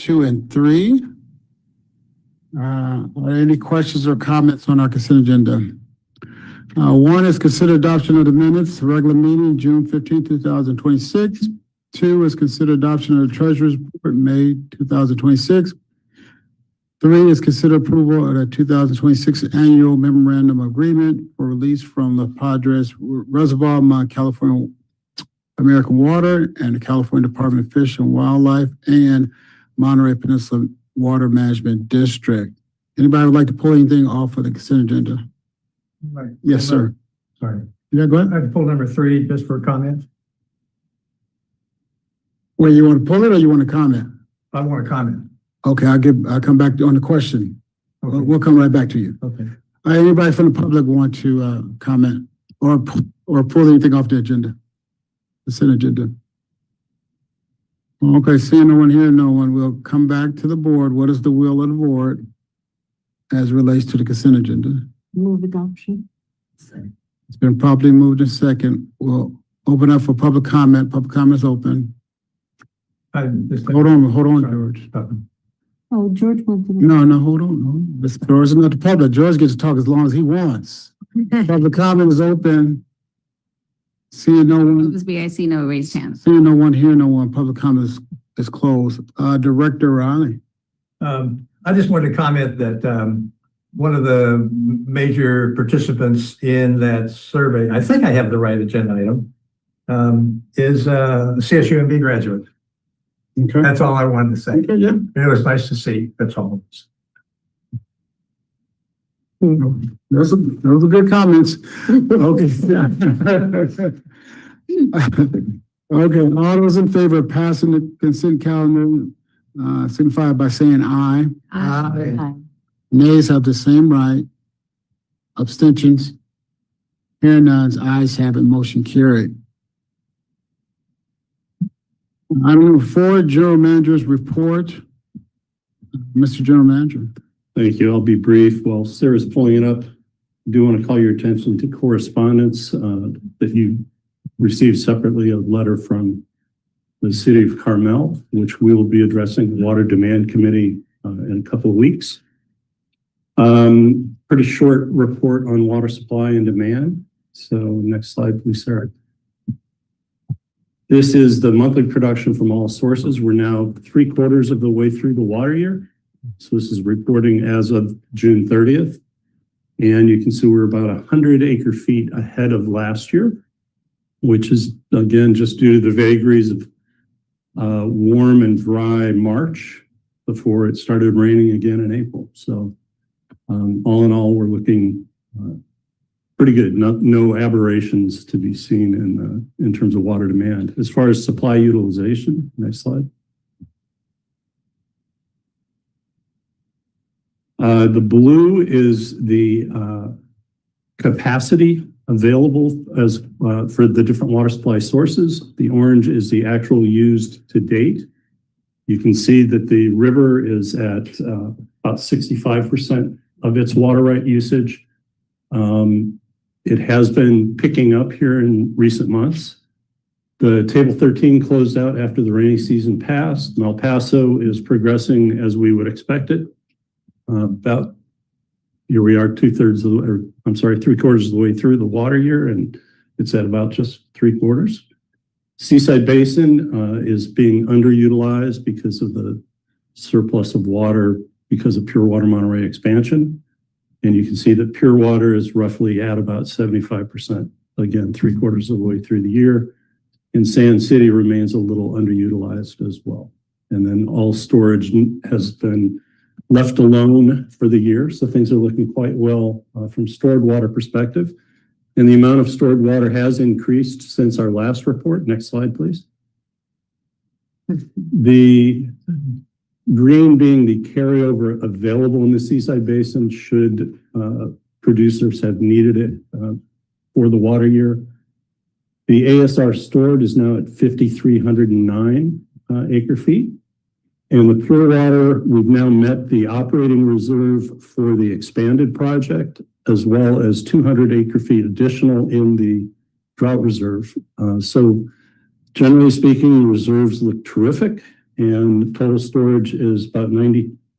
2, and 3. Are there any questions or comments on our consent agenda? 1 is consider adoption of the minutes, regular meeting, June 15, 2026. 2 is consider adoption of the treasurer's report, May 2026. 3 is consider approval of the 2026 annual memorandum agreement for release from the Padres Reservoir, Mount California American Water, and the California Department of Fish and Wildlife, and Monterey Peninsula Water Management District. Anybody would like to pull anything off of the consent agenda? Right. Yes, sir. Sorry. Yeah, go ahead. I have to pull number 3 just for comment. Well, you want to pull it or you want to comment? I want to comment. Okay, I'll come back on the question. Okay. We'll come right back to you. Okay. Anybody from the public want to comment or pull anything off the agenda? Consent agenda. Okay, seeing no one here, no one. We'll come back to the board. What is the will of the board as relates to the consent agenda? Move adoption. It's been properly moved and second. We'll open up for public comment. Public comment is open. Hold on, George. Oh, George wants to. No, hold on. This George is not the public. George gets to talk as long as he wants. Public comment is open. Seeing no one. I see no raised hands. Seeing no one, hearing no one. Public comment is closed. Director Riley. I just wanted to comment that one of the major participants in that survey, I think I have the right agenda item, is a CSUMB graduate. Okay. That's all I wanted to say. Okay, yeah. It was nice to see. That's all. Those are good comments. Okay. Okay, all those in favor of passing the consent calendar, signify by saying aye. Aye. Nays have the same right. Abstentions? Hearing none, ayes have it, motion carried. Item number 4, General Manager's report. Mr. General Manager. Thank you. I'll be brief. While Sarah's pulling it up, I do want to call your attention to correspondence that you received separately, a letter from the City of Carmel, which we will be addressing the Water Demand Committee in a couple of weeks. Pretty short report on water supply and demand. So next slide, please, Sarah. This is the monthly production from all sources. We're now 3/4 of the way through the water year. So this is reporting as of June 30th. And you can see we're about 100 acre feet ahead of last year, which is, again, just due to the vagaries of warm and dry March before it started raining again in April. So all in all, we're looking pretty good. No aberrations to be seen in terms of water demand. As far as supply utilization, next slide. The blue is the capacity available as for the different water supply sources. The orange is the actual used to date. You can see that the river is at about 65% of its water right usage. It has been picking up here in recent months. The table 13 closed out after the rainy season passed. El Paso is progressing as we would expect it. About here we are 3/4 of the way through the water year, and it's at about just 3/4. Seaside Basin is being underutilized because of the surplus of water because of Pure Water Monterey expansion. And you can see that pure water is roughly at about 75%, again, 3/4 of the way through the year. And Sand City remains a little underutilized as well. And then all storage has been left alone for the year. So things are looking quite well from stored water perspective. And the amount of stored water has increased since our last report. Next slide, please. The green being the carryover available in the Seaside Basin should producers have needed it for the water year. The ASR stored is now at 5,309 acre feet. And with pure water, we've now met the operating reserve for the expanded project, as well as 200 acre feet additional in the drought reserve. So generally speaking, reserves look terrific. and total storage is about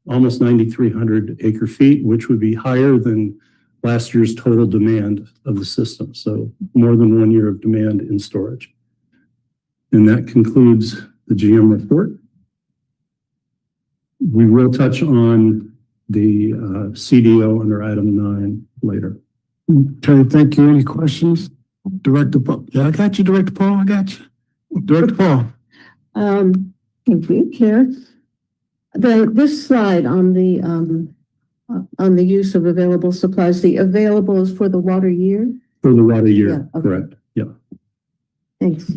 almost 9,300 acre feet, which would be higher than last year's total demand of the system. So more than 1 year of demand in storage. And that concludes the GM report. We will touch on the CDO under item 9 later. Okay, thank you. Any questions? Director Paul? Yeah, I got you, Director Paul. I got you. Director Paul. Thank you, Chair. This slide on the use of available supplies, the available is for the water year? For the water year, Yeah, okay. correct. Yeah. Thanks.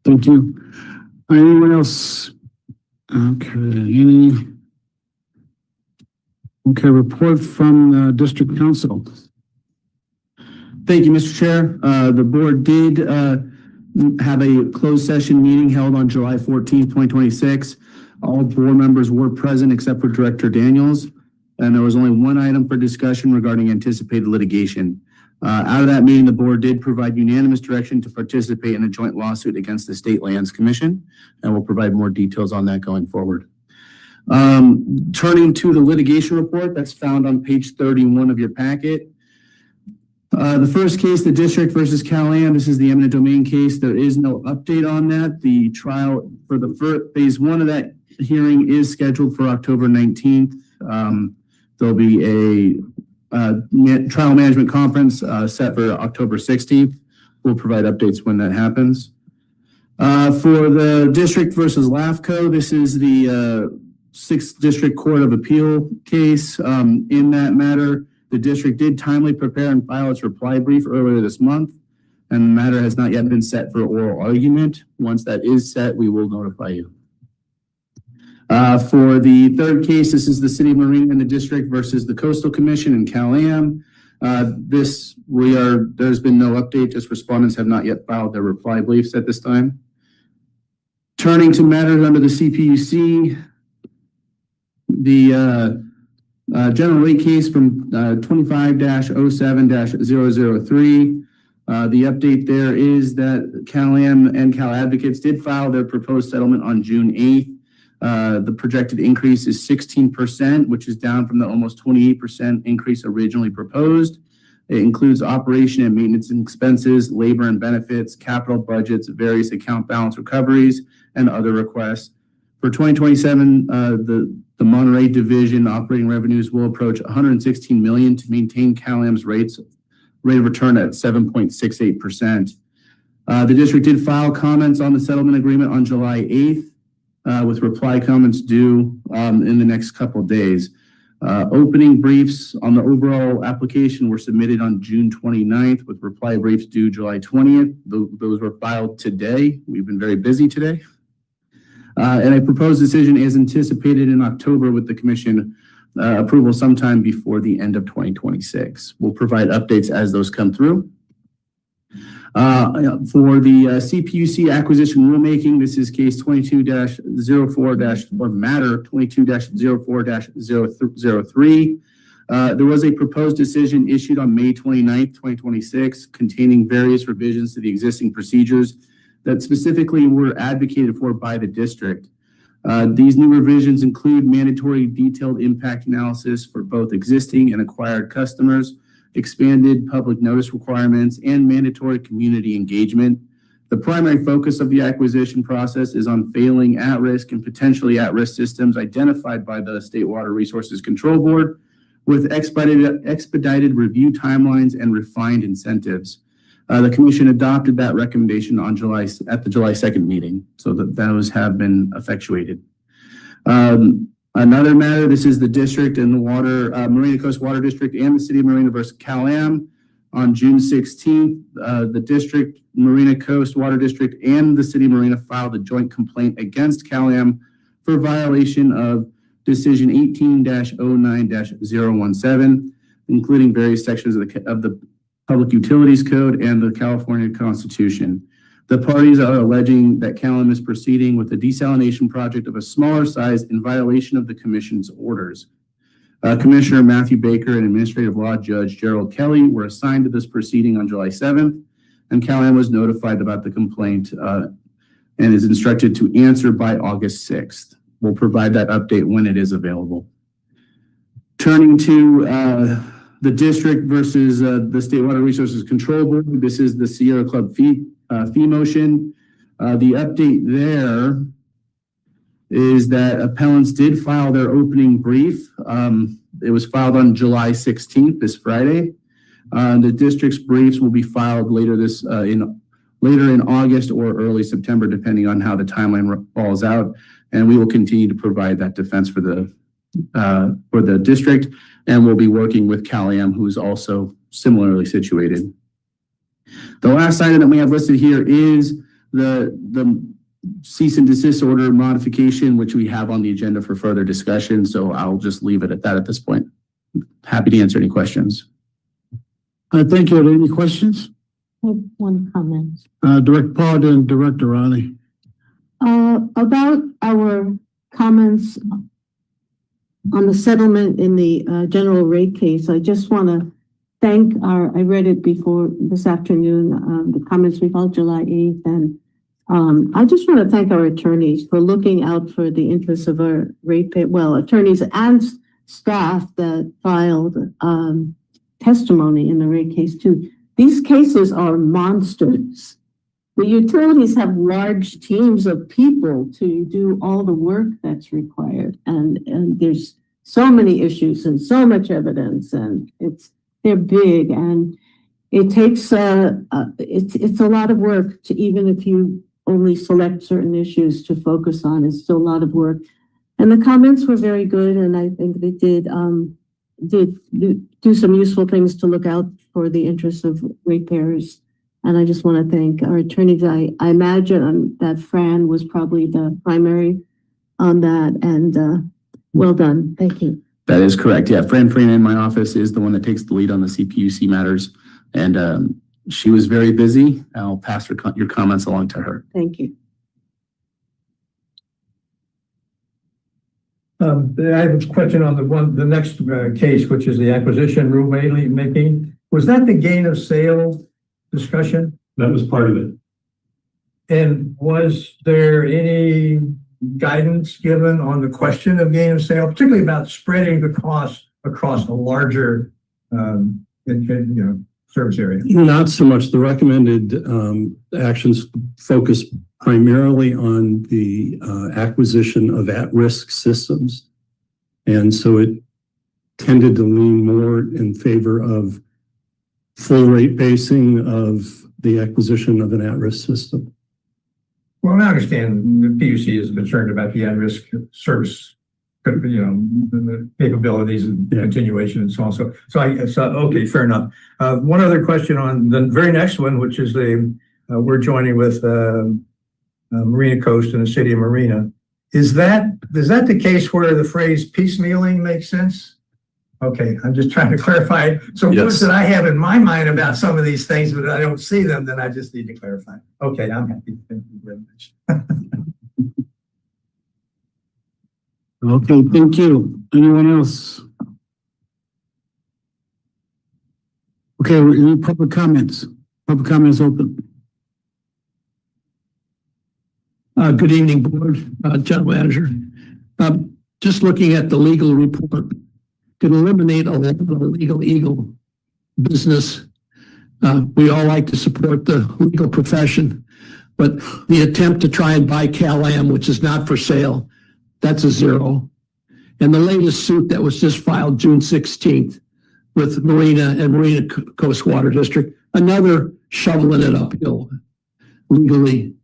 Thank you. Anyone else? Okay, report from the district council. Thank you, Mr. Chair. The board did have a closed session meeting held on July 14th, 2026. All board members were present except for Director Daniels, and there was only one item for discussion regarding anticipated litigation. Out of that meeting, the board did provide unanimous direction to participate in a joint lawsuit against the State Lands Commission, and we'll provide more details on that going forward. Turning to the litigation report that's found on page 31 of your packet. The first case, the district versus Cal-Am, this is the eminent domain case. There is no update on that. The trial for the first phase 1 of that hearing is scheduled for October 19th. There'll be a trial management conference set for October 16th. We'll provide updates when that happens. For the district versus LAFCO, this is the 6th District Court of Appeal case. In that matter, the district did timely prepare and file its reply brief earlier this month, and the matter has not yet been set for oral argument. Once that is set, we will notify you. For the third case, this is the City of Marina and the district versus the Coastal Commission and Cal-Am. There's been no update, just respondents have not yet filed their reply briefs at this time. Turning to matters under the CPUC, the general rate case from 25-07-003. The update there is that Cal-Am and Cal Advocates did file their proposed settlement on June 8th. The projected increase is 16%, which is down from the almost 28% increase originally proposed. It includes operation and maintenance expenses, labor and benefits, capital budgets, various account balance recoveries, and other requests. For 2027, the Monterey Division operating revenues will approach $116 million to maintain Cal-Am's rate of return at 7.68%. The district did file comments on the settlement agreement on July 8th, with reply comments due in the next couple of days. Opening briefs on the overall application were submitted on June 29th, with reply briefs due July 20th. Those were filed today. We've been very busy today. And a proposed decision is anticipated in October with the commission approval sometime before the end of 2026. We'll provide updates as those come through. For the CPUC acquisition rulemaking, this is case 22-04- or matter 22-04-003. There was a proposed decision issued on May 29th, 2026, containing various revisions to the existing procedures that specifically were advocated for by the district. These new revisions include mandatory detailed impact analysis for both existing and acquired customers, expanded public notice requirements, and mandatory community engagement. The primary focus of the acquisition process is on failing at-risk and potentially at-risk systems identified by the State Water Resources Control Board, with expedited review timelines and refined incentives. The commission adopted that recommendation on at the July 2nd meeting, so that those have been effectuated. Another matter, this is the district and the Marina Coast Water District and the City of Marina versus Cal-Am. On June 16th, the district, Marina Coast Water District, and the City of Marina filed a joint complaint against Cal-Am for violation of Decision 18-09-017, including various sections of the Public Utilities Code and the California Constitution. The parties are alleging that Cal-Am is proceeding with a desalination project of a smaller size in violation of the commission's orders. Commissioner Matthew Baker and Administrative Law Judge Gerald Kelly were assigned to this proceeding on July 7th, and Cal-Am was notified about the complaint and is instructed to answer by August 6th. We'll provide that update when it is available. Turning to the district versus the State Water Resources Control Board, this is the Sierra Club fee motion. The update there is that appellants did file their opening brief. It was filed on July 16th, this Friday. The district's briefs will be filed later in August or early September, depending on how the timeline falls out. And we will continue to provide that defense for the district. And we'll be working with Cal-Am, who is also similarly situated. The last item that we have listed here is the cease and desist order modification, which we have on the agenda for further discussion. So I'll just leave it at that at this point. Happy to answer any questions. Thank you. Are there any questions? I have one comment. Director Paul and Director Riley. About our comments on the settlement in the general rate case, I just want to thank I read it before this afternoon, the comments we filed July 8th, and I just want to thank our attorneys for looking out for the interests of our attorneys and staff that filed testimony in the rate case too. These cases are monsters. The utilities have large teams of people to do all the work that's required, and there's so many issues and so much evidence, and they're big, and it takes it's a lot of work to, even if you only select certain issues to focus on, it's still a lot of work. And the comments were very good, and I think they did do some useful things to look out for the interests of ratepayers. And I just want to thank our attorneys. I imagine that Fran was probably the primary on that, and well done. Thank you. That is correct. Yeah, Fran in my office is the one that takes the lead on the CPUC matters, and she was very busy. I'll pass your comments along to her. Thank you. I have a question on the next case, which is the acquisition rulemaking. Was that the gain of sale discussion? That was part of it. And was there any guidance given on the question of gain of sale, particularly about spreading the cost across a larger, service area? Not so much. The recommended actions focus primarily on the acquisition of at-risk systems. And so it tended to lean more in favor of full rate basing of the acquisition of an at-risk system. Well, I understand the PUC is concerned about the at-risk service, the capabilities and continuation and so on. So okay, fair enough. One other question on the very next one, which is we're joining with Marina Coast and the city of Marina. Is that the case where the phrase piecemealing makes sense? Okay, I'm just trying to clarify. So words that I have in my mind about some of these things, but I don't see them, then I just need to clarify. Okay, I'm happy. Thank you very much. Okay, thank you. Anyone else? Okay, any public comments? Public comments open. Good evening, board, general manager. Just looking at the legal report, can eliminate a lot of the legal eagle business. We all like to support the legal profession, but the attempt to try and buy Cal-Am, which is not for sale, that's a zero. And the latest suit that was just filed June 16th with Marina and Marina Coast Water District, another shoveling it uphill legally.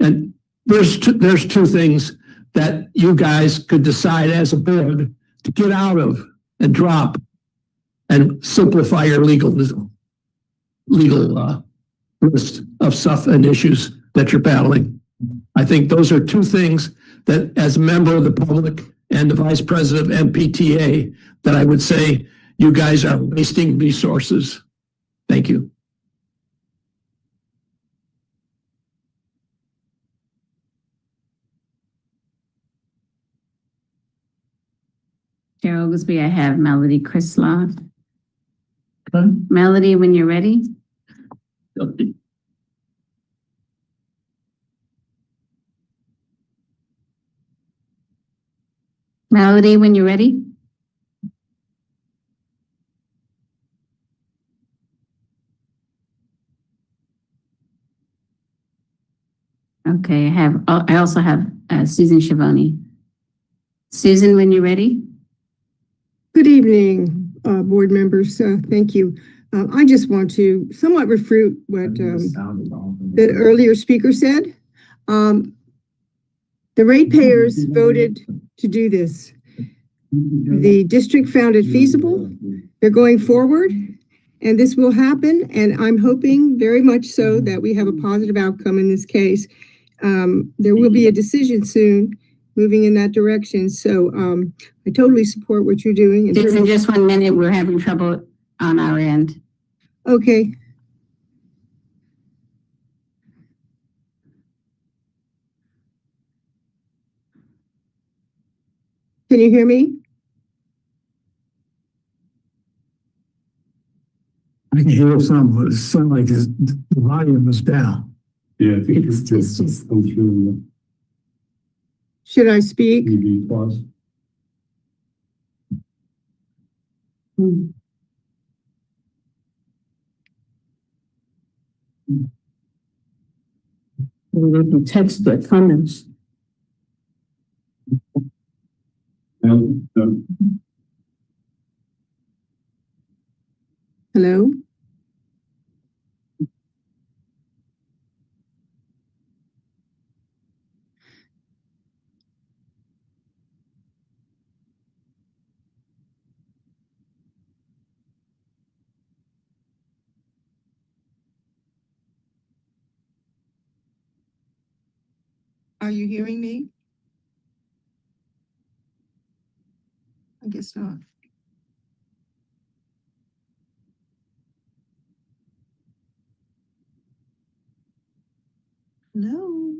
And there's two things that you guys could decide as a board to get out of and drop and simplify your legal list of stuff and issues that you're battling. I think those are two things that, as a member of the public and the vice president of MPTA, that I would say you guys are wasting resources. Thank you. Chair Oglesby, I have Melody Krislov. Melody, when you're ready. Melody, when you're ready. Okay, I also have Susan Schiavone. Susan, when you're ready. Good evening, board members. Thank you. I just want to somewhat refute what the earlier speaker said. The ratepayers voted to do this. The district found it feasible. They're going forward, and this will happen. And I'm hoping very much so that we have a positive outcome in this case. There will be a decision soon moving in that direction. So I totally support what you're doing. Susan, just 1 minute. We're having trouble on our end. Okay. Can you hear me? I can hear some, but it sounds like the volume is down. Yeah, I think It's just- Should I speak? They can text the comments. Hello? Are you hearing me? I guess not. No.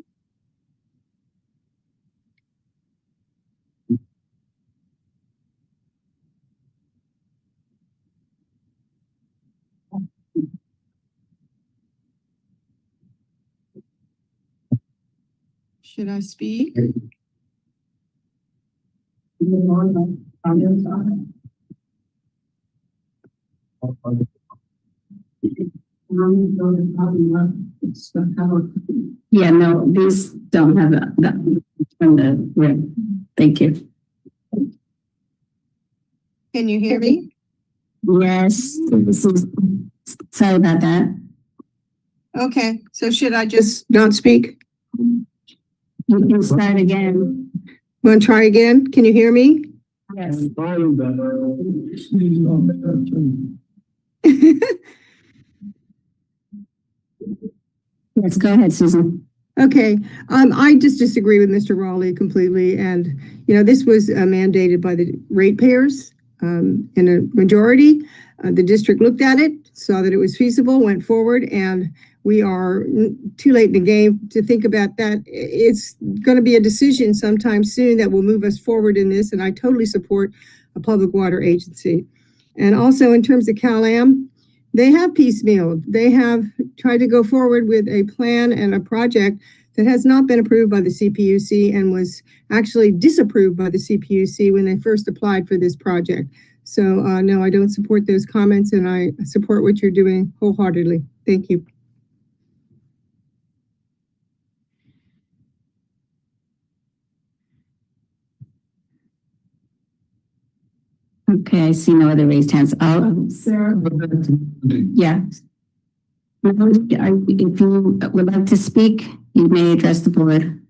Should I speak? Yeah, no, these don't have that from the rim. Thank you. Can you hear me? Yes, this is, sorry about that. Okay, so should I just not speak? You can start again. Want to try again? Can you hear me? Yes. Yes, go ahead, Susan. Okay, I just disagree with Mr. Raleigh completely. And, this was mandated by the ratepayers in a majority. The district looked at it, saw that it was feasible, went forward, and we are too late in the game to think about that. It's going to be a decision sometime soon that will move us forward in this, and I totally support a public water agency. And also in terms of Cal-Am, they have piecemealed. They have tried to go forward with a plan and a project that has not been approved by the CPUC and was actually disapproved by the CPUC when they first applied for this project. So no, I don't support those comments, and I support what you're doing wholeheartedly. Thank you. Okay, I see no other raised hands. Sarah? Yeah. If you would like to speak, you may address the board.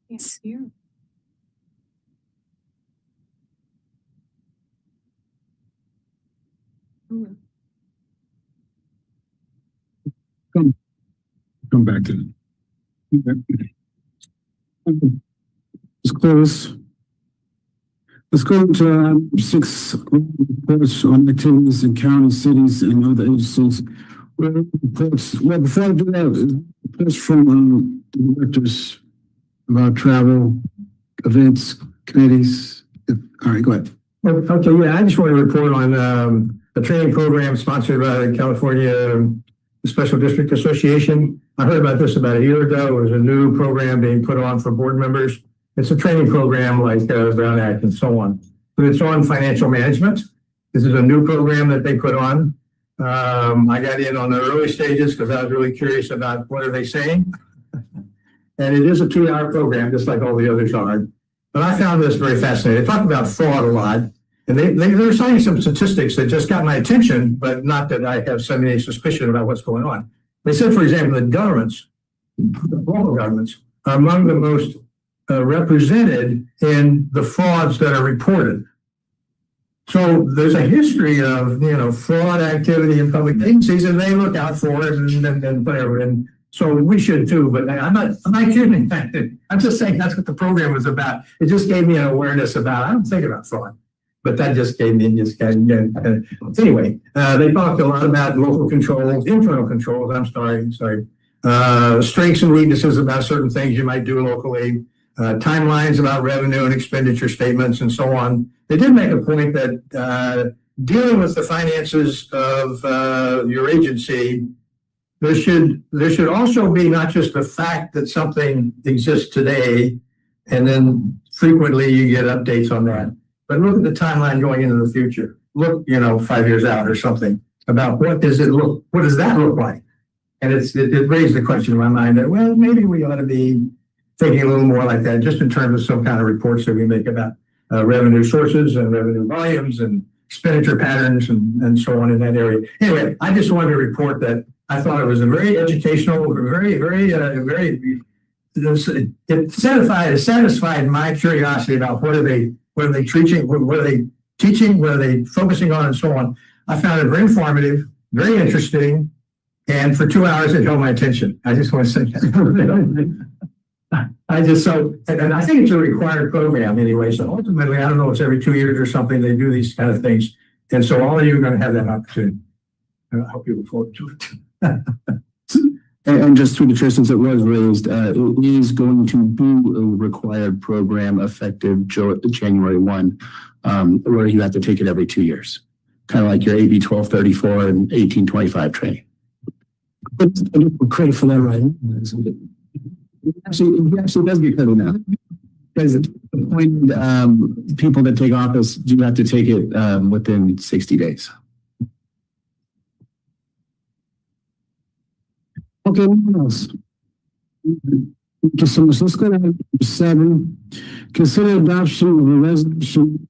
Yes, here. Come back to it. Let's close. Let's go to 6 reports on activities in county, cities, and other agencies. Well, before I do that, reports from directors about travel, events, committees. All right, go ahead. Okay, yeah, I just want to report on a training program sponsored by the California Special District Association. I heard about this about a year ago. It was a new program being put on for board members. It's a training program like Brown Act and so on. But it's on financial management. This is a new program that they put on. I got in on the early stages because I was really curious about what are they saying. And it is a 2-hour program, just like all the others are. But I found this very fascinating. They talk about fraud a lot. And they're citing some statistics that just got my attention, but not that I have some any suspicion about what's going on. They said, for example, that governments, global governments, are among the most represented in the frauds that are reported. So there's a history of, fraud activity in public agencies, and they look out for it and whatever. And so we should too, but I'm not kidding. I'm just saying that's what the program was about. It just gave me an awareness about, I don't think about fraud. But that just gave me, anyway, they talked a lot about local controls, internal controls, strengths and weaknesses about certain things you might do locally, timelines about revenue and expenditure statements and so on. They did make a point that dealing with the finances of your agency, there should also be not just the fact that something exists today, and then frequently you get updates on that. But look at the timeline going into the future. Look, 5 years out or something about what does that look like? And it raised the question in my mind that, well, maybe we ought to be thinking a little more like that, just in terms of some kind of reports that we make about revenue sources and revenue volumes and expenditure patterns and so on in that area. Anyway, I just wanted to report that I thought it was a very educational, it satisfied my curiosity about what are they teaching, what are they focusing on, and so on. I found it very informative, very interesting, and for 2 hours it held my attention. I just want to say that. And I think it's a required program anyway. So ultimately, I don't know, it's every 2 years or something they do these kind of things, and so all of you are going to have that opportunity. I hope you look forward to it. And just through the chair, since it was raised, it is going to be a required program effective January 1, where you have to take it every 2 years, kind of like your AB 1234 and 1825 training. Credit for that, right? He actually does get credit now. Because appointed people that take office do have to take it within 60 days. Okay, what else? Thank you so much. Let's go to item 7. Consider adoption of a resolution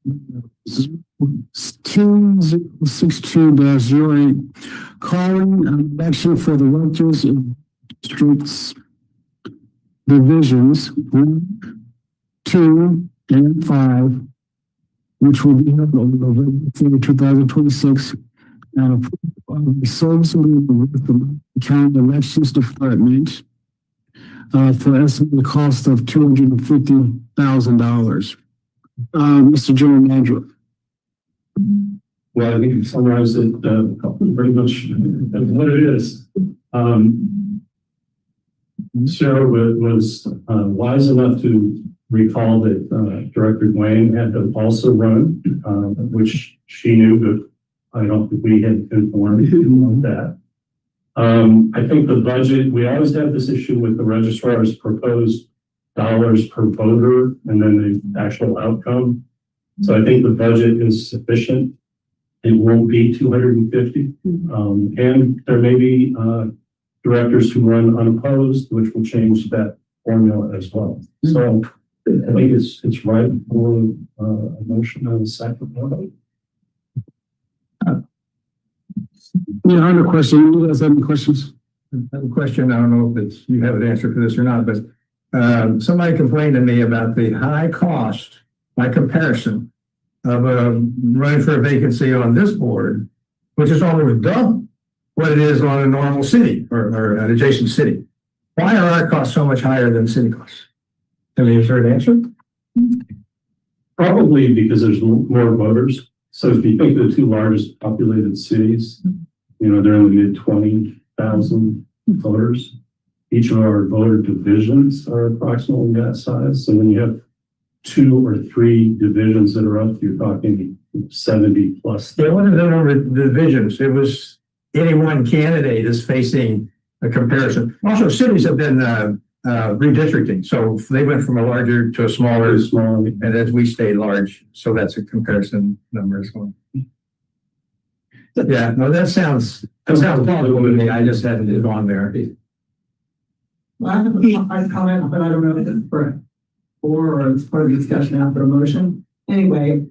2062-08 calling an election for the electors in districts divisions 1, 2, and 5, which will be held on November 3, 2026. And approve service agreement with the county elections department for estimated cost of $250,000. Mr. General Manager. Well, I think you summarized it pretty much as what it is. Sarah was wise enough to recall that Director Dwayne had to also run, which she knew, but I don't think we had informed on that. I think the budget, we always have this issue with the registrar's proposed dollars per voter and then the actual outcome. So I think the budget is sufficient. It won't be 250. And there may be directors who run unopposed, which will change that formula as well. So I think it's right for a motion on the second one. Yeah, I have a question. You guys have any questions? I have a question. I don't know if you have an answer for this or not, but somebody complained to me about the high cost by comparison of running for a vacancy on this board which is almost double what it is on a normal city or an adjacent city. Why are our costs so much higher than city costs? I mean, is there an answer? Probably because there's more voters. So if you think of the two largest populated cities, they're in the mid 20,000 voters. Each of our voter divisions are approximately that size. So when you have 2 or 3 divisions that are up, you're talking 70 plus. There wasn't a number of divisions. It was any one candidate is facing a comparison. Also, cities have been redistricting. So they went from a larger to a smaller, and as we stayed large. So that's a comparison number as well. Yeah, no, that sounds plausible to me. I just hadn't it on there. Well, I have a comment, but I don't know if it's or it's part of the discussion after a motion. Anyway,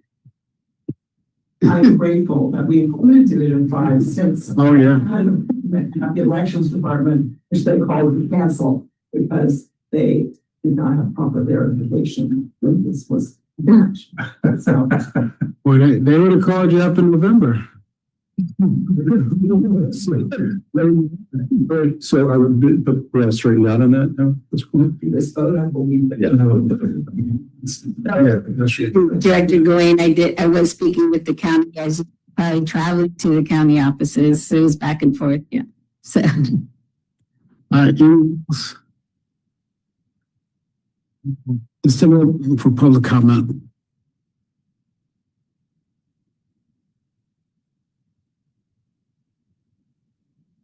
I'm grateful that we included Division 5 since Oh, yeah. the elections department, which they called to cancel because they did not have proper verification when this was done. So, Well, they would have called you up in November. So I would put we're straightened out on that now. this vote, I believe that. Director Gawain, I was speaking with the county guys, probably traveling to the county offices. So it was back and forth. Yeah. So. It's still for public comment.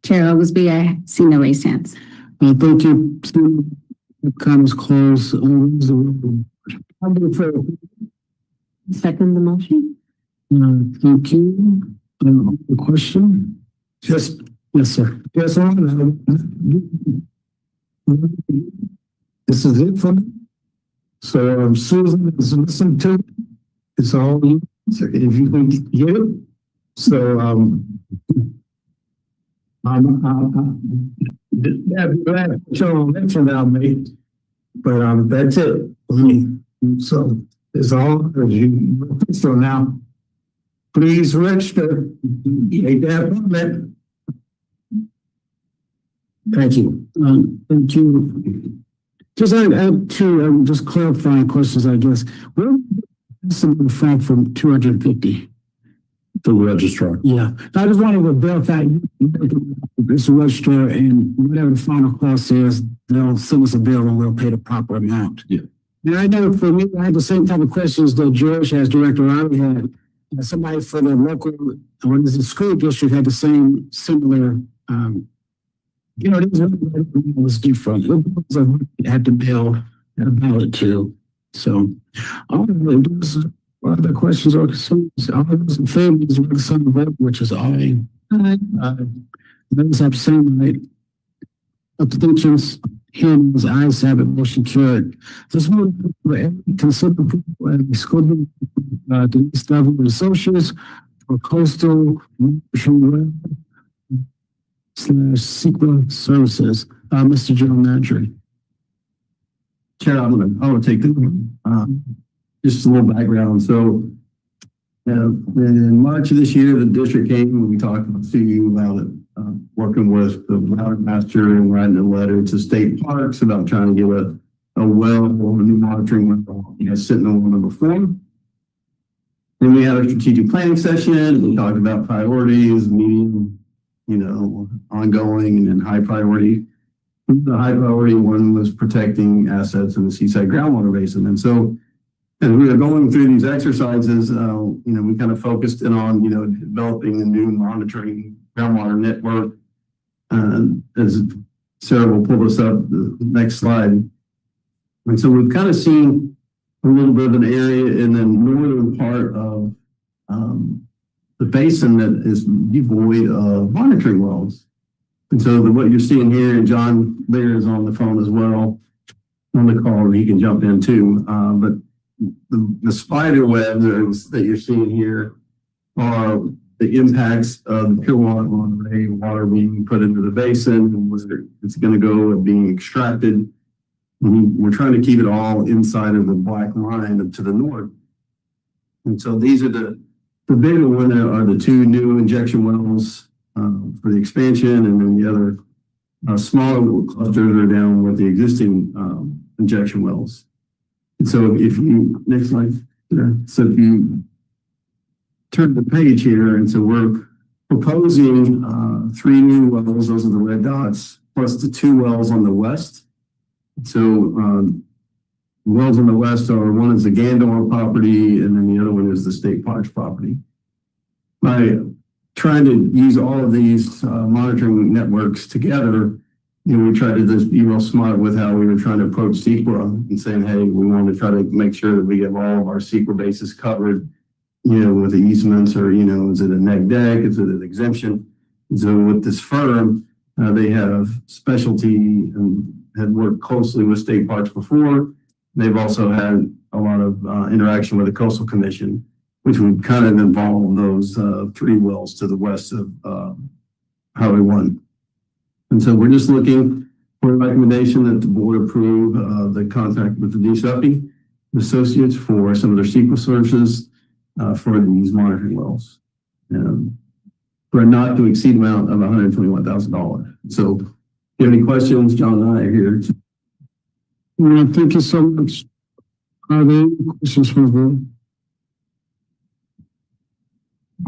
Chair Oglesby, I see no raised hands. Thank you. Comments closed. Second the motion? Thank you. The question? Yes, sir. Yes, this is it for me. So Susan is listening to it. It's all you. If you can get it. So mentioned that mate, but that's it for me. So it's all as you. So now, please register. Take that permit. Thank you. Thank you. Just I have two just clarifying questions, I guess. Where is the fact from 250? The registrar. Yeah, I just wanted to verify it's a registrar and whatever the final cost is, they'll send us a bill and we'll pay the proper amount. Yeah. And I know for me, I had the same type of questions that George has, Director Riley had. Somebody for the local, what is the school district had the same similar, it was different. It had to bill about it too. So, all of those other questions or concerns, all of those in favor is with the son vote, which is aye. Those have same right. Abstentions, hearing those ayes have it, motion carried. This one, consider approval of the school Denise Devil Associates for coastal /SEQA services. Mr. General Manager. Chair, I want to take this one. Just a little background. So, in March of this year, the district came and we talked to you about it, working with the water master and writing a letter to state parks about trying to get a new monitoring well, sitting on one number 4. Then we had a strategic planning session. We talked about priorities, medium, ongoing, and then high priority. The high priority one was protecting assets in the Seaside groundwater basin. And so, as we were going through these exercises, we kind of focused in on, developing a new monitoring groundwater network. As Sarah will pull this up, the next slide. And so we've kind of seen a little bit of an area in the northern part of the basin that is devoid of monitoring wells. And so what you're seeing here, and John Lear is on the phone as well, on the call, and he can jump in too. But the spider webs that you're seeing here are the impacts of the Pure Monterey water being put into the basin, and where it's going to go and being extracted. We're trying to keep it all inside of the black line to the north. And so these are the the bigger one are the two new injection wells for the expansion, and then the other smaller clusters are down with the existing injection wells. And so if you, next slide, so if you turn the page here, and so we're proposing 3 new wells, those are the red dots, plus the 2 wells on the west. So wells on the west are, one is the Gandor property, and then the other one is the State Parks property. By trying to use all of these monitoring networks together, you know, we tried to just be real smart with how we were trying to approach CEQA and saying, hey, we want to try to make sure that we have all of our CEQA bases covered, you know, with the easements, or, you know, is it a neg deck, is it an exemption? And so with this firm, they have specialty and had worked closely with state parks before. They've also had a lot of interaction with the Coastal Commission, which would kind of involve those 3 wells to the west of Highway 1. And so we're just looking for a recommendation that the board approve the contract with the DSUPI Associates for some of their CEQA services for these monitoring wells. For a not to exceed amount of $121,000. So if you have any questions, John and I are here. Well, thank you so much. Are there any questions from the board?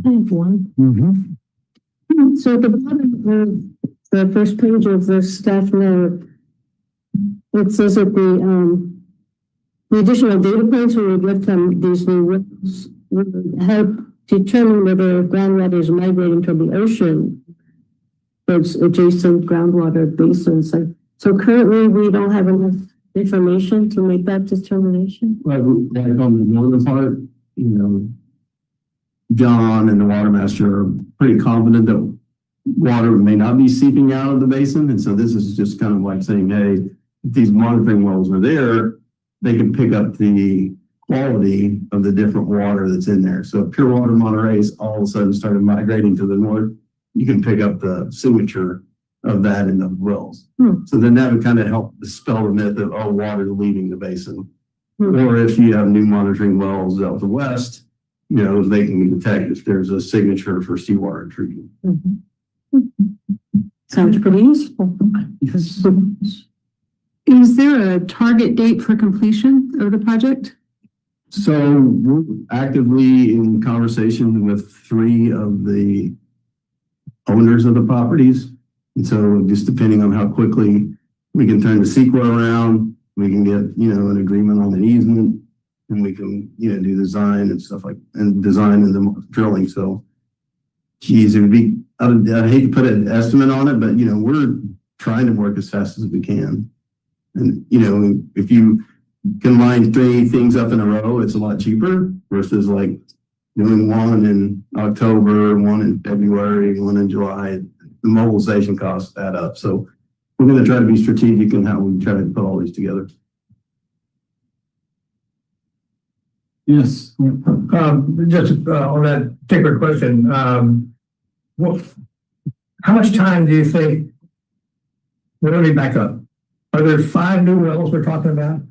I have one. Mm-hmm. So at the bottom of the first page of the staff note, it says that the additional data points we would get from these new wells would help determine whether groundwater is migrating toward the ocean, towards adjacent groundwater basins. So currently we don't have enough information to make that determination. Like on the northern part, you know, John and the water master are pretty confident that water may not be seeping out of the basin. And so this is just kind of like saying, hey, if these monitoring wells are there, they can pick up the quality of the different water that's in there. So if pure water Monterey's all of a sudden started migrating to the north, you can pick up the signature of that in the wells. So then that would kind of help dispel the myth of, oh, water leaving the basin. Or if you have new monitoring wells out the west, you know, they can detect if there's a signature for seawater treatment. Sounds pretty useful. Is there a target date for completion of the project? So we're actively in conversation with 3 of the owners of the properties. And so just depending on how quickly we can turn the CEQA around, we can get, you know, an agreement on an easement, and we can, you know, do design and stuff like, and design and the drilling. So, geez, it would be, I'd hate to put an estimate on it, but, you know, we're trying to work as fast as we can. And, you know, if you can line 3 things up in a row, it's a lot cheaper versus like doing one in October, one in February, one in July. The mobilization costs add up. So we're going to try to be strategic in how we try to put all these together. Yes. Just on that particular question, how much time do you think? Let me back up. Are there 5 new wells we're talking about?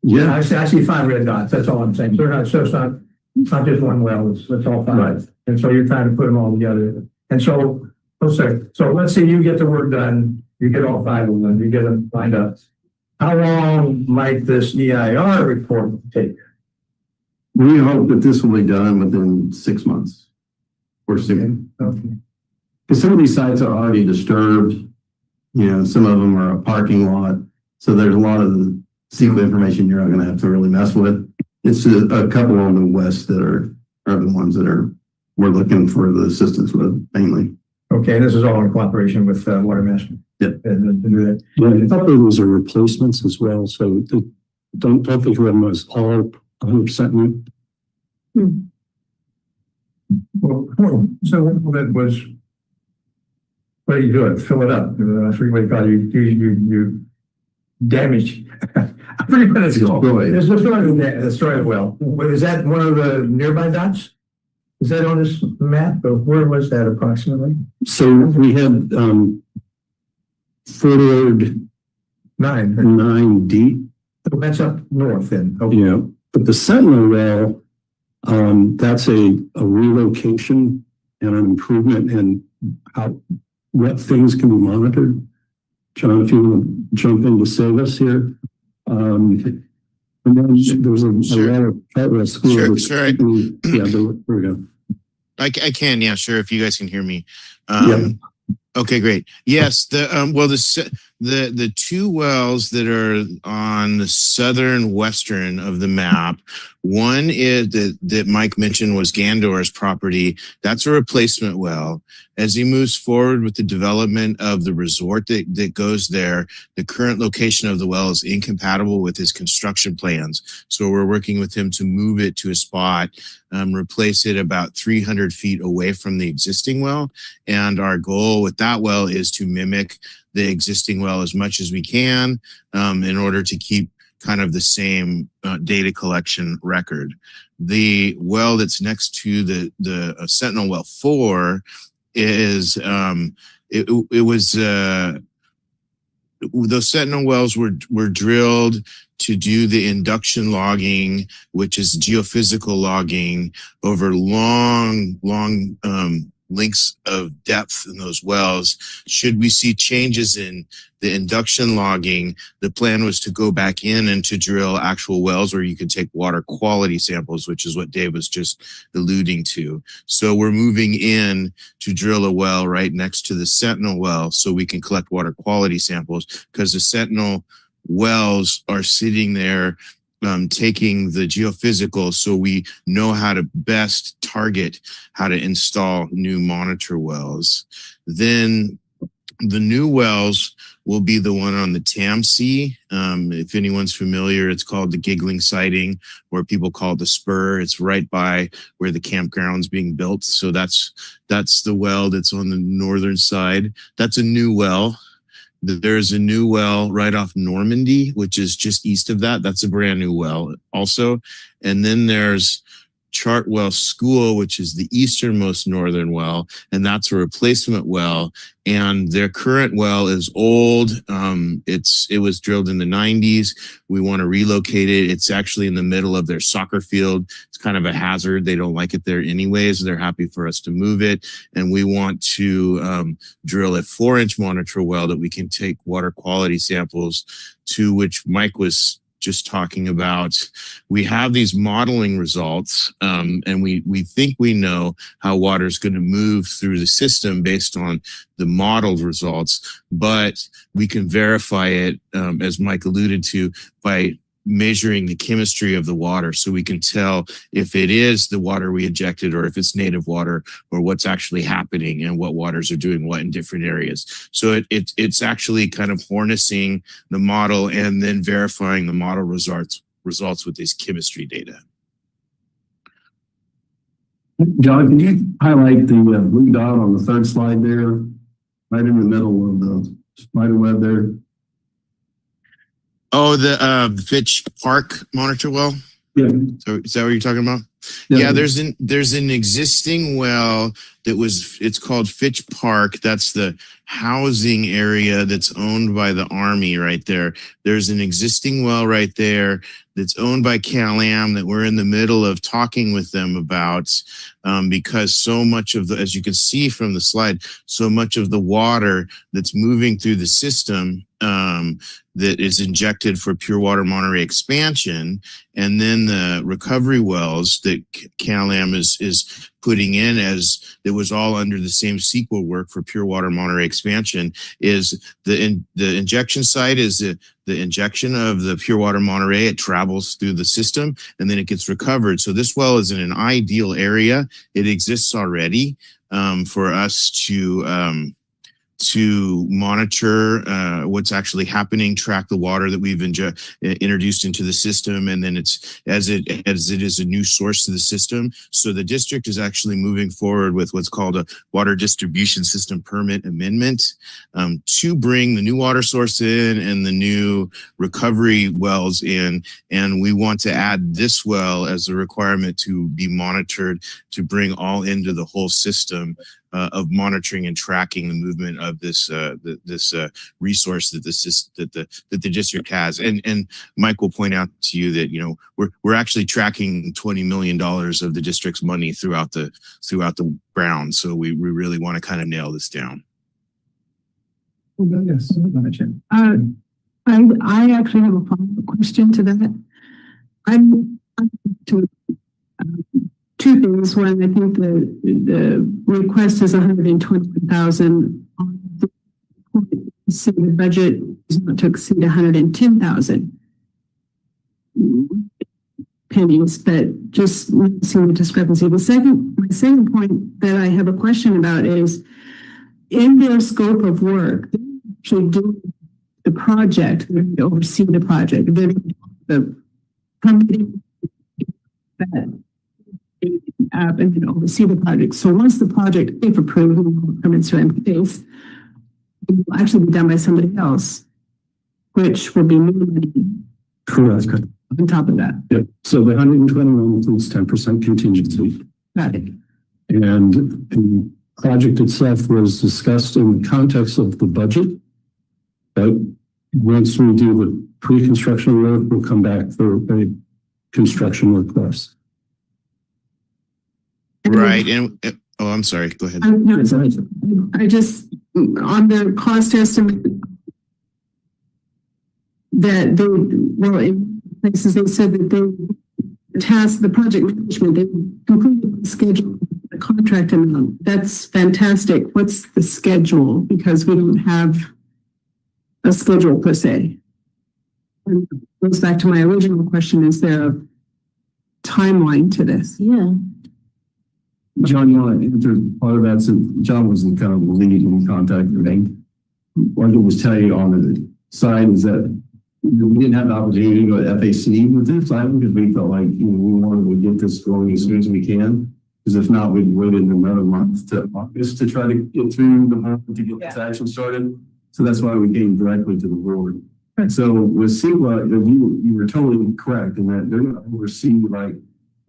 Yeah. I see 5 red dots. That's all I'm saying. So it's not just one well. It's all 5. Right. And so you're trying to put them all together. And so, so let's say you get the work done. You get all 5 of them. You get them lined up. How long might this EIR report take? We hope that this will be done within 6 months or sooner. Okay. Because some of these sites are already disturbed. You know, some of them are a parking lot. So there's a lot of the secret information you're not going to have to really mess with. It's a couple on the west that are the ones that we're looking for the assistance with mainly. Okay, and this is all in cooperation with Water Master. Yep. To do that. Yeah, I thought there was a replacements as well, so don't think of them as all 100% new. Well, so that was, what do you do? Fill it up. I forget what you call it. You damage. I forget what it's called. There's the story of well. Is that one of the nearby dots? Is that on this map? Or where was that approximately? So we had forward 9. 9 deep. So that's up north then. Okay. Yeah, but the Sentinel well That's a relocation and an improvement in what things can be monitored. John, if you want to jump in to save us here. And then there was a lot of school. Sure. Yeah, there we go. I can, yeah, sure. If you guys can hear me. Yeah. Okay, great. Yes, the two wells that are on the southern western of the map, one is that Mike mentioned was Gandor's property. That's a replacement well. As he moves forward with the development of the resort that goes there, the current location of the well is incompatible with his construction plans. So we're working with him to move it to a spot, replace it about 300 feet away from the existing well. And our goal with that well is to mimic the existing well as much as we can in order to keep kind of the same data collection record. The well that's next to the Sentinel Well 4 is those Sentinel wells were drilled to do the induction logging, which is geophysical logging over long lengths of depth in those wells. Should we see changes in the induction logging, the plan was to go back in and to drill actual wells where you could take water quality samples, which is what Dave was just alluding to. So we're moving in to drill a well right next to the Sentinel well so we can collect water quality samples, because the Sentinel wells are sitting there taking the geophysical, so we know how to best target how to install new monitor wells. Then the new wells will be the one on the Tamsea. If anyone's familiar, it's called the Giggling Sighting, or people call it the Spur. It's right by where the campground's being built. So that's the well that's on the northern side. That's a new well. There's a new well right off Normandy, which is just east of that. That's a brand new well also. And then there's Chartwell School, which is the easternmost northern well, and that's a replacement well. And their current well is old. It was drilled in the 90s. We want to relocate it. It's actually in the middle of their soccer field. It's kind of a hazard. They don't like it there anyways. They're happy for us to move it. And we want to drill a 4-inch monitor well that we can take water quality samples to, which Mike was just talking about. We have these modeling results, and we think we know how water is going to move through the system based on the modeled results, but we can verify it, as Mike alluded to, by measuring the chemistry of the water, so we can tell if it is the water we injected or if it's native water, or what's actually happening and what waters are doing what in different areas. So it's actually kind of harnessing the model and then verifying the model results with this chemistry data. John, can you highlight the blue dot on the third slide there, right in the middle of the spider web there? Oh, the Fitch Park monitor well? Yeah. So is that what you're talking about? Yeah, there's an existing well it's called Fitch Park. That's the housing area that's owned by the Army right there. There's an existing well right there that's owned by Cal-Am that we're in the middle of talking with them about, because so much of as you can see from the slide, so much of the water that's moving through the system that is injected for pure water Monterey expansion, and then the recovery wells that Cal-Am is putting in, as it was all under the same SQL work for pure water Monterey expansion, is the injection site is the injection of the pure water Monterey. It travels through the system and then it gets recovered. So this well is in an ideal area. It exists already for us to monitor what's actually happening, track the water that we've introduced into the system, and then it's as it is a new source to the system. So the district is actually moving forward with what's called a water distribution system permit amendment to bring the new water source in and the new recovery wells in, and we want to add this well as a requirement to be monitored to bring all into the whole system. of monitoring and tracking the movement of this resource that the district has. And Mike will point out to you that, you know, we're actually tracking $20 million of the district's money throughout the ground. So we really want to kind of nail this down. Yes. I actually have a follow-up question to that. I'm to two things. One, I think the request is 120,000. So the budget is not to exceed 110,000 pennies, but just seeing the discrepancy. My second point that I have a question about is in their scope of work, they actually do the project, they oversee the project, the permitting that and then oversee the project. So once the project, if approved, permits are in place, it will actually be done by somebody else, which will be more money Correct. on top of that. Yep. So the 121 includes 10% contingency. Got it. And the project itself was discussed in the context of the budget. But once we do the pre-construction work, we'll come back for a construction request. Right. And oh, I'm sorry. Go ahead. No, sorry. I just, on the cost estimate, that they, well, in places they said that they tasked the project management, they completely scheduled the contract amount. That's fantastic. What's the schedule? Because we don't have a schedule per se. And it goes back to my original question, is there a timeline to this? Yeah. John, you want to answer part of that? So John was in kind of the lead when we contacted me. What I can just tell you on the side is that we didn't have the opportunity to go to FAC with this item because we felt like we wanted to get this going as soon as we can. Because if not, we'd waited another month to August to try to get through the board to get this action started. So that's why we came directly to the board. So with CEQA, you were totally correct in that they're going to oversee like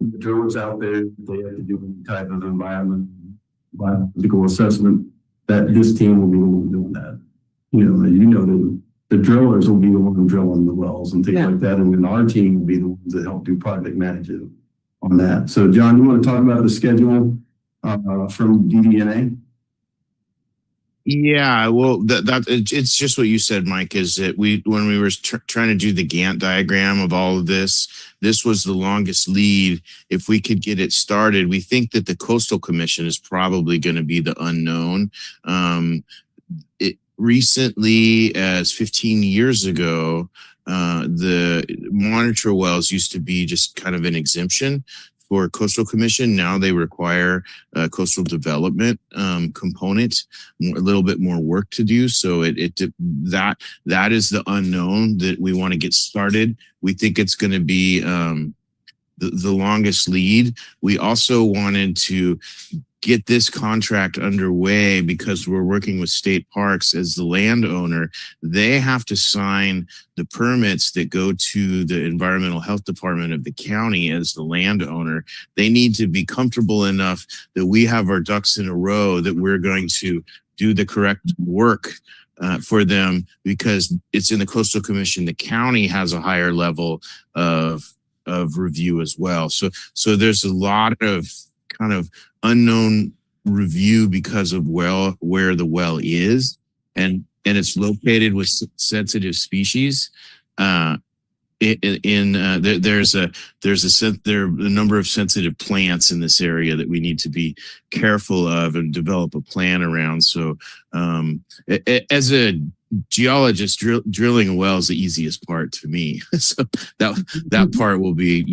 the drillers out there. They have to do any type of biological assessment. That this team will be the one doing that. The drillers will be the one drilling the wells and things like that, and then our team will be the ones that help do project management on that. So, John, you want to talk about the schedule from DDNA? Yeah, well, it's just what you said, Mike, is that when we were trying to do the Gantt diagram of all of this was the longest lead. If we could get it started, we think that the Coastal Commission is probably going to be the unknown. Recently, as 15 years ago, the monitor wells used to be just kind of an exemption for Coastal Commission. Now they require a coastal development component, a little bit more work to do. So that is the unknown that we want to get started. We think it's going to be the longest lead. We also wanted to get this contract underway because we're working with state parks as the landowner. They have to sign the permits that go to the environmental health department of the county as the landowner. They need to be comfortable enough that we have our ducks in a row, that we're going to do the correct work for them, because it's in the Coastal Commission. The county has a higher level of review as well. So there's a lot of kind of unknown review because of where the well is, and it's located with sensitive species. There are a number of sensitive plants in this area that we need to be careful of and develop a plan around. So as a geologist, drilling a well is the easiest part to me. So that part will be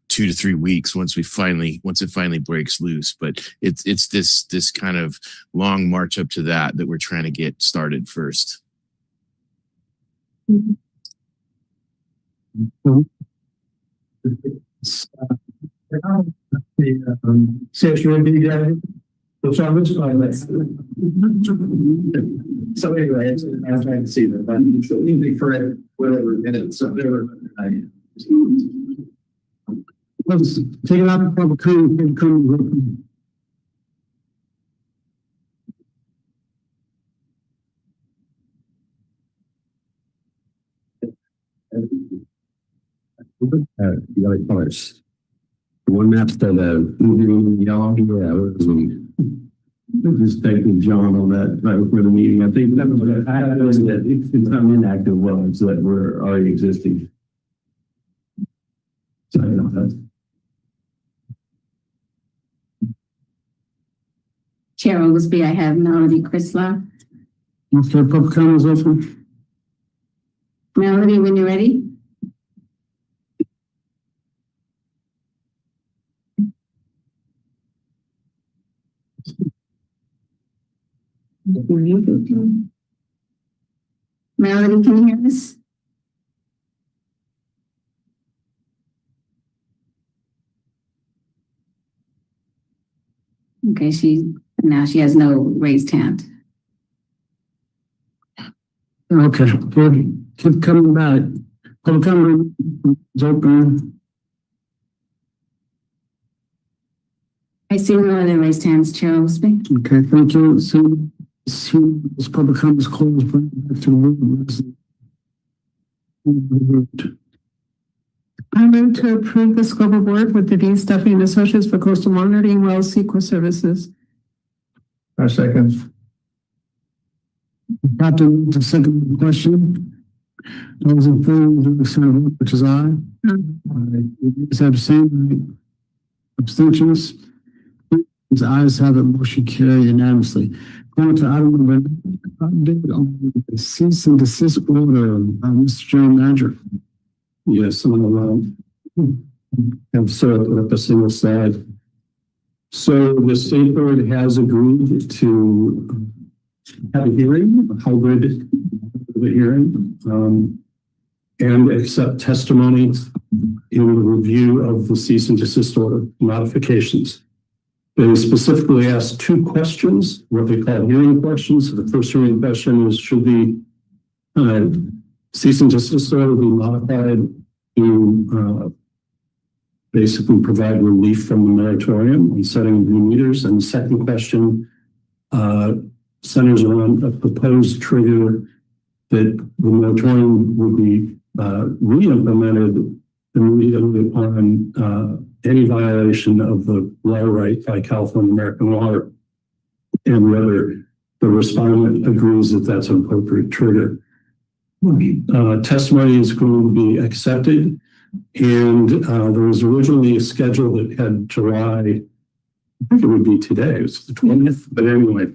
2 to 3 weeks once it finally breaks loose. But it's this kind of long march up to that we're trying to get started first. So anyway, I'm trying to see that, but you need to correct whatever minutes. So there were. Let's take it out of public comment. The other colors. The one map's the green, yellow, yeah, it was just thanking John on that right before the meeting. I think that was, I had those that it's some inactive wells that were already existing. So, you know, that's Chair Oglesby, I have Melody Crislow. Okay, public comment is open. Melody, when you're ready. Melody, can you hear us? Okay, now she has no raised hand. Okay, good. Keep coming back. Public comment is open. I see no other raised hands, Chair Oglesby. Okay, thank you. So, this public comment is closed. Bring it back to the room. I move to approve the scope of work with the Dean Stuffy and Associates for coastal monitoring well sequel services. Our second. Captain, the second question. Those in favor, which is aye. Is abstained? Abstentions? The ayes have it, motion carried unanimously. Going to item number 9, update on the cease and desist order, Mr. General Manager. Yes, I'm have set up a single slide. So the state board has agreed to have a hearing, a hybrid hearing, and accept testimony in the review of the cease and desist order modifications. They specifically asked 2 questions, what they call hearing questions. So the first hearing question is, should the cease and desist order be modified to basically provide relief from the moratorium on setting new meters? And the second question centers around a proposed trigger that the moratorium would be re-implemented immediately upon any violation of the law right by California American Water, and whether the respondent agrees that that's an appropriate trigger. Testimony is going to be accepted, and there was originally a schedule that had July, I think it would be today, it was the 20th, but anyway,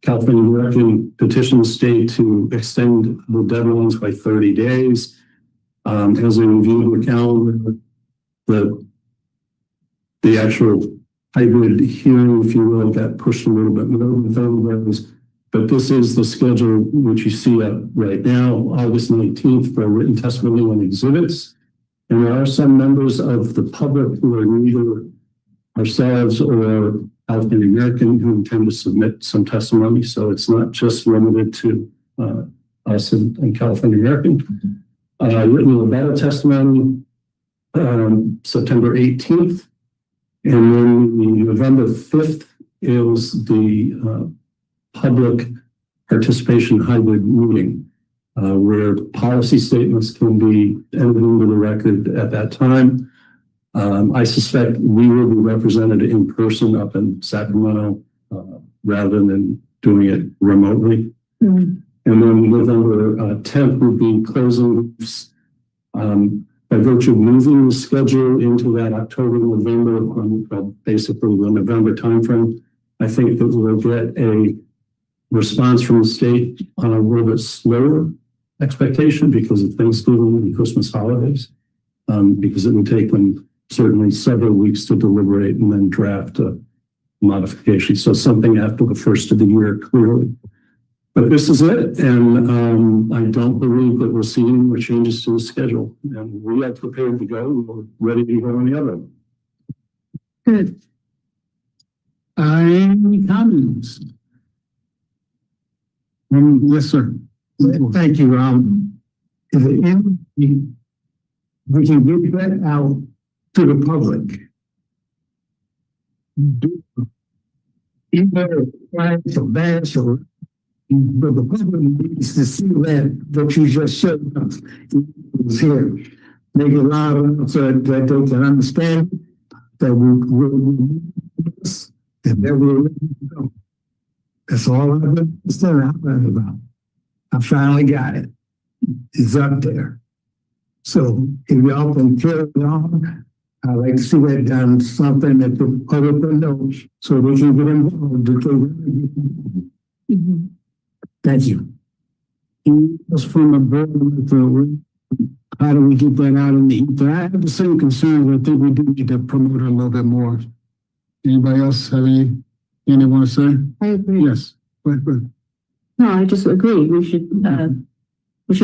California American petitioned the state to extend the deadlines by 30 days. As we review the calendar, the actual hybrid hearing, if you will, got pushed a little bit more with those. But this is the schedule which you see right now, August 19th, for written testimony on exhibits. And there are some members of the public who are neither ourselves or California American who intend to submit some testimony. So it's not just limited to us and California American. Written about testimony September 18th. And then the November 5th is the public participation hybrid meeting, where policy statements can be entered into the record at that time. I suspect we will be represented in person up in Sacramento rather than doing it remotely. Mm-hmm. And then November 10th will be closing. By virtue of moving the schedule into that October, November, basically the November timeframe, I think that we'll get a response from the state on a little bit slower expectation because of Thanksgiving and Christmas holidays, because it would take them certainly several weeks to deliberate and then draft a modification. So something after the first of the year, clearly. But this is it, and I don't believe that we're seeing any more changes to the schedule. And we are prepared to go. We're ready to go on the other one. Good. Any comments? Yes, sir. Thank you. Is it in we can get that out to the public? Either flags or banners or, but the public needs to see that you just showed us. It was here. make it loud enough so that they can understand that and that we're, that's all I've been saying about. I finally got it. It's up there. So if y'all can carry it on, I'd like to see that done, something that the public will know, so they can get involved. Thank you. Just from a board, how do we get that out in the ether? I have the same concern, but I think we do need to promote it a little bit more. Anybody else have anything they want to say? I agree. Yes. But No, I just agree. We should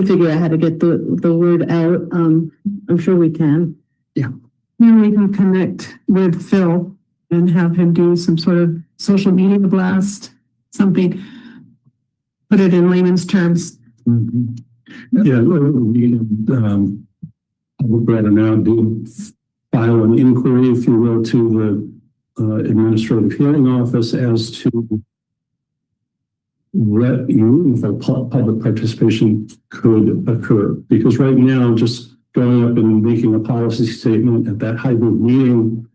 figure out how to get the word out. I'm sure we can. Maybe we can connect with Phil and have him do some sort of social media blast, something. Put it in layman's terms. Yeah, we, would rather now do file an inquiry, if you will, to the administrative hearing office as to what meaningful public participation could occur. Because right now, just going up and making a policy statement at that hybrid meeting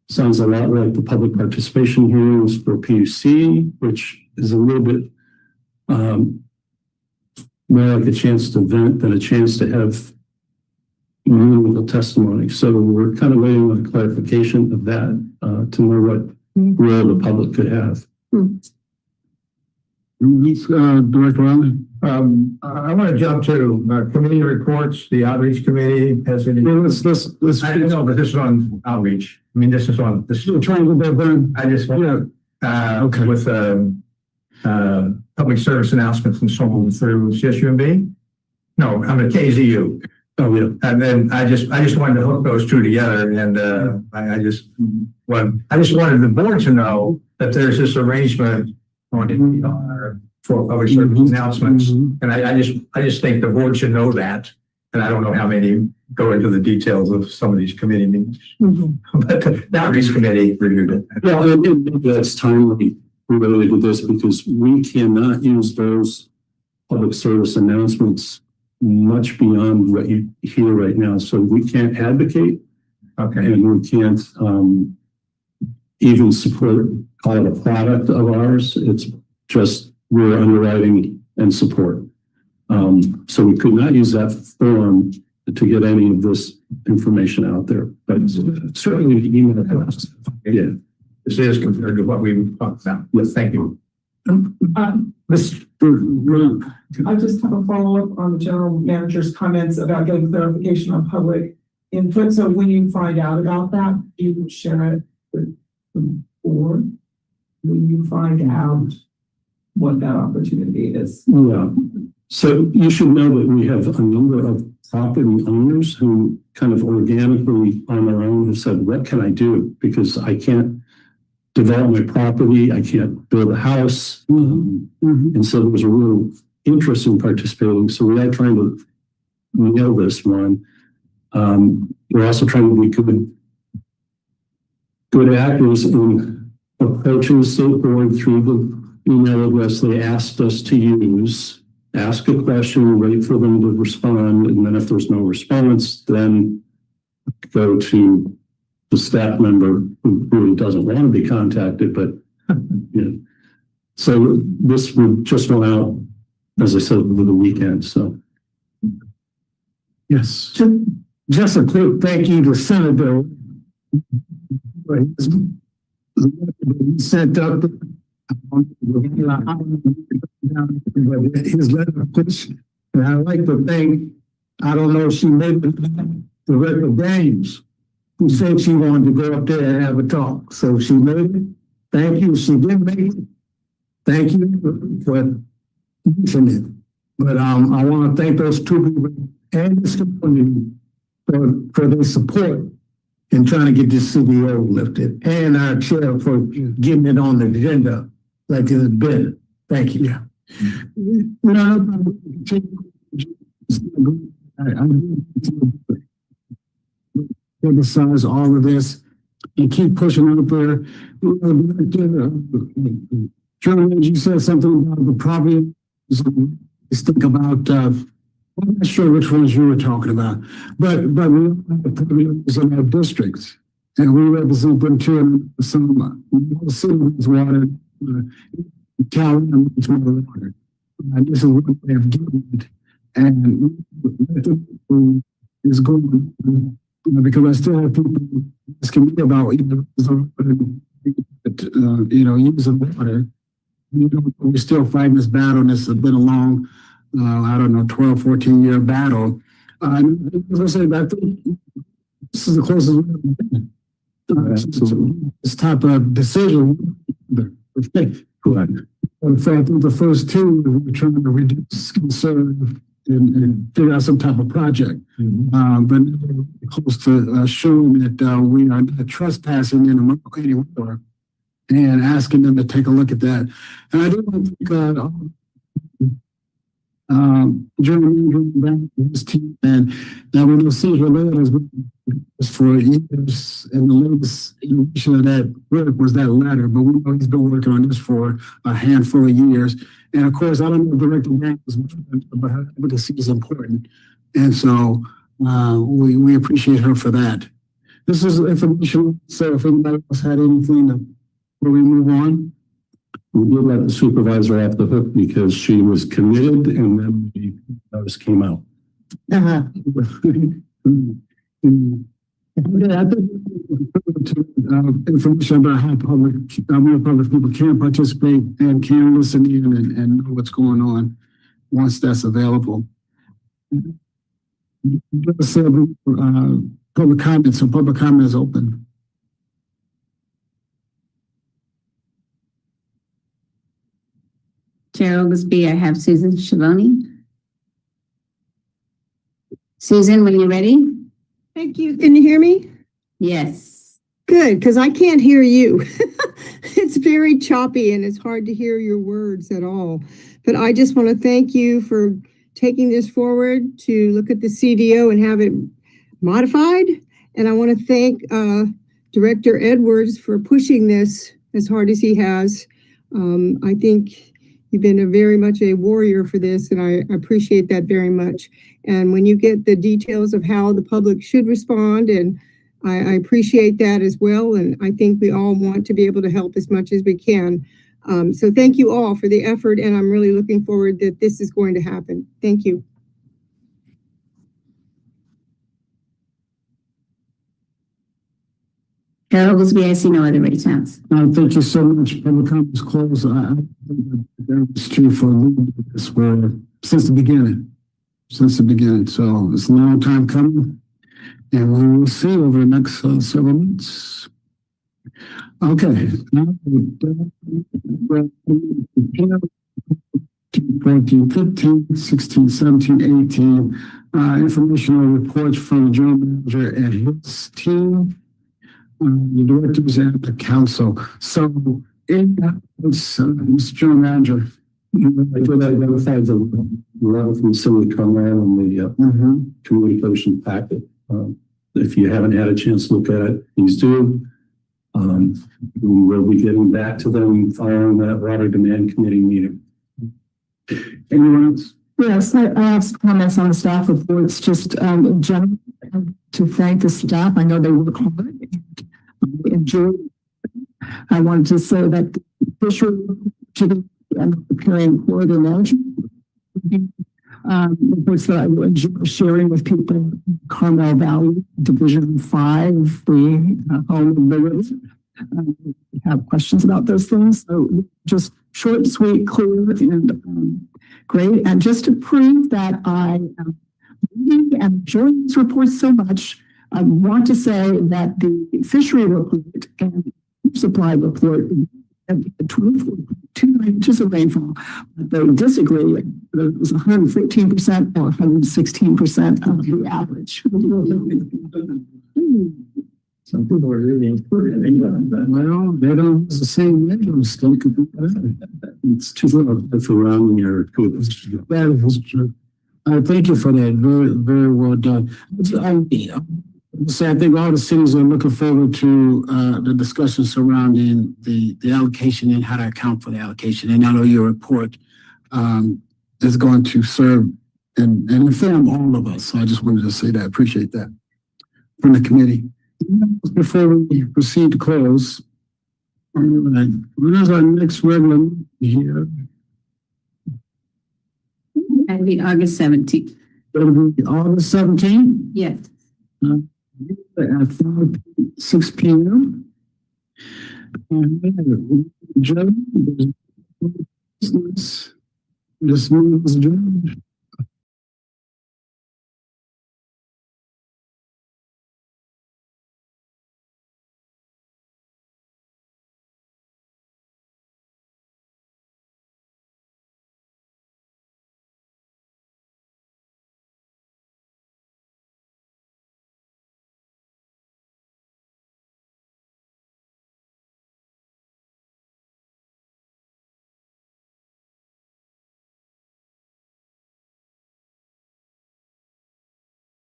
sounds a lot like the public participation hearings for PUC, which is a little bit more like a chance to vent than a chance to have meaningful testimony. So we're kind of waiting on clarification of that to know what role the public could have. Director Riley? I want to jump to committee reports. The outreach committee has any. Let's. I know, but this is on outreach. I mean, this is on this. Still trying to get that done. I just want Okay. with public service announcements and so on through CSUMB. No, I'm at KZU. Oh, yeah. And then I just wanted to hook those two together, and I just wanted the board to know that there's this arrangement for public service announcements, and I just think the board should know that. And I don't know how many go into the details of some of these committee meetings, but the outreach committee reviewed it. Yeah, and that's timely related to this because we cannot use those public service announcements much beyond what you hear right now. So we can't advocate, and we can't even support, call it a product of ours. It's just we're underwriting and support. So we could not use that form to get any of this information out there, but certainly the email. Yeah. This is compared to what we talked about. Yes, thank you. I just have a follow-up on the general manager's comments about getting clarification on public input. So when you find out about that, you can share it with the board. When you find out what that opportunity is. Yeah. So you should know that we have a number of property owners who kind of organically on their own have said, what can I do? Because I can't develop my property. I can't build a house. And so there's a real interest in participating. So we are trying to nail this one. We're also trying to be good actors in approaching the state board through the email address they asked us to use. Ask a question, wait for them to respond, and then if there's no response, then go to the staff member who really doesn't want to be contacted, but you know. So this would just go out, as I said, over the weekend. So Yes. Just a quick thank you to Senator. He sent up his letter push, and I like to thank, I don't know if she made the Director James, who said she wanted to go up there and have a talk. So she made it. Thank you. She didn't make it. Thank you for mentioning it. But I want to thank those two people and this community for their support in trying to get this CDO lifted, and our chair for getting it on the agenda like it's been. Thank you. Criticize all of this and keep pushing up there. Charlie, you said something about the property. Just think about I'm not sure which ones you were talking about, but we represent in our districts, and we represent them too in some cities water, town and water. And this is what they have given it, and is going, because I still have people asking me about, using water. We're still fighting this battle, and it's been a long, I don't know, 12, 14-year battle. As I said, I think this is the closest we've ever been. This type of decision. Correct. In fact, the first two, we're trying to reduce concern and figure out some type of project. But we're close to showing that we are not trespassing anymore and asking them to take a look at that. And I do want to thank Jeremy his team, and that we will see her letters for years, and the latest iteration of that work was that letter, but we know he's been working on this for a handful of years. And of course, I don't know if Director Grant was, but her advocacy is important. And so we appreciate her for that. This is information, so if anybody else had anything before we move on. We did let the supervisor off the hook because she was committed and then the notice came out. Information about how public people can participate and can listen in and know what's going on once that's available. Public comment, so public comment is open. Chair Oglesby, I have Susan Schiavone. Susan, when you're ready? Thank you. Can you hear me? Yes. Good, because I can't hear you. It's very choppy and it's hard to hear your words at all. But I just want to thank you for taking this forward to look at the CDO and have it modified. And I want to thank Director Edwards for pushing this as hard as he has. I think you've been very much a warrior for this, and I appreciate that very much. And when you get the details of how the public should respond, and I appreciate that as well. And I think we all want to be able to help as much as we can. So thank you all for the effort, and I'm really looking forward that this is going to happen. Thank you. Chair Oglesby, I see no other raised hands. Thank you so much. Public comment is closed. I think that was true for this since the beginning. So it's a long time coming, and we will see over the next several months. Okay. Now, 14, 15, 16, 17, 18. Informational reports from the general manager and his team. The directors and the council. So, Mr. General Manager. I feel that identifies a lot from Silly Conrad on the communication packet. If you haven't had a chance to look at it, please do. We'll be getting back to them following that water demand committee meeting. Anyone else? Yes, I have some comments on the staff reports, just in general, to thank the staff. I know they work hard and enjoy it. I wanted to say that the fishery and preparing for the management reports that I will enjoy sharing with people. Carmel Valley, Division 5, the home of the river. Have questions about those things. So just short, sweet, clear, and great. And just to prove that I am reading and enjoying these reports so much, I want to say that the fishery report and supply report and 2 inches of rainfall, they disagree. It was 114% or 116% of the average. Some people are really important. Well, they don't use the same measures. It's too little if around your good. That is true. Thank you for that. Very, very well done. I think all the cities are looking forward to the discussion surrounding the allocation and how to account for the allocation. And I know your report is going to serve and inform all of us. So I just wanted to say that. Appreciate that from the committee. Before we proceed to close, all right, when is our next regular meeting here? And the August 17th. It'll be August 17th Yes. at 6 p.m. This meeting is adjourned.